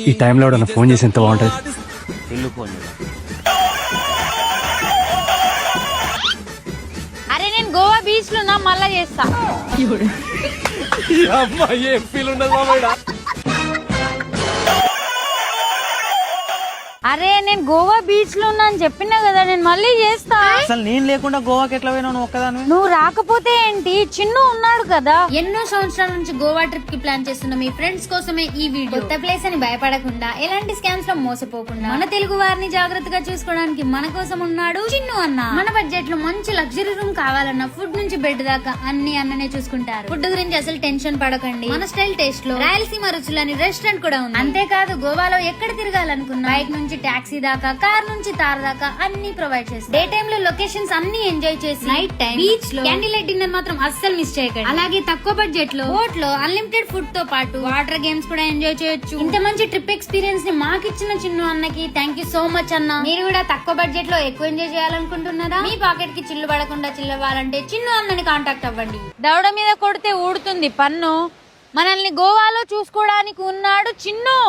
ఈ టైంలో ఎవడన్నా ఫోన్ చేసి ఎంత బాగుంటుంది. అరే నేను గోవా బీచ్ లో ఉన్నా, మళ్ళా చేస్తా. ఏం ఫీల్ ఉండదు. అరే నేను గోవా బీచ్ లో ఉన్నా అని చెప్పినా కదా, నేను మళ్ళీ చేస్తా. అసలు నేను లేకుండా గోవాకి ఎట్లా పోయినావు నువ్వు ఒక్కదాని? నువ్వు రాకపోతే ఏంటి, చిన్ను ఉన్నాడు కదా. ఎన్నో సంవత్సరాల నుంచి గోవా ట్రిప్ కి ప్లాన్ చేస్తున్న మీ ఫ్రెండ్స్ కోసమే ఈ వీడియో. కొత్త ప్లేస్ అని భయపడకుండా, ఎలాంటి స్కామ్స్ లో మోసపోకుండా, మన తెలుగు వారిని జాగ్రత్తగా చూసుకోవడానికి మన కోసం ఉన్నాడు చిన్ను అన్న. మన బడ్జెట్ లో మంచి లగ్జరీ రూమ్ కావాలన్నా, ఫుడ్ నుంచి బెడ్ దాకా అన్ని అన్ననే చూసుకుంటారు. ఫుడ్ గురించి అసలు టెన్షన్ పడకండి. మన స్టైల్ టేస్ట్ లో రాయలసీమ రుచులని రెస్టారెంట్ కూడా ఉంది. అంతేకాదు గోవాలో ఎక్కడ తిరగాలనుకున్నా, బైక్ నుంచి టాక్సీ దాకా, కార్ నుంచి తార్ దాకా అన్ని ప్రొవైడ్ చేస్తారు. డే టైమ్ లో లొకేషన్స్ అన్ని ఎంజాయ్ చేసి, నైట్ టైం బీచ్ లో క్యాండిల్ లైట్ డిన్నర్ మాత్రం అస్సలు మిస్ చేయకండి. అలాగే తక్కువ బడ్జెట్ లో బోట్ లో అన్లిమిటెడ్ ఫుడ్ తో పాటు వాటర్ గేమ్స్ కూడా ఎంజాయ్ చేయొచ్చు. ఇంత మంచి ట్రిప్ ఎక్స్పీరియన్స్ ని మాకిచ్చిన చిన్ను అన్నకి థ్యాంక్ యూ సో మచ్ అన్న. మీరు కూడా తక్కువ బడ్జెట్ లో ఎక్కువ ఎంజాయ్ చేయాలనుకుంటున్నారా? మీ పాకెట్ కి చిల్లు పడకుండా చిల్లవ్వాలంటే చిన్ను అన్నని కాంటాక్ట్ అవ్వండి. దవడ మీద కొడితే ఊడుతుంది పన్ను. మనల్ని గోవాలో చూసుకోవడానికి ఉన్నాడు చిన్ను.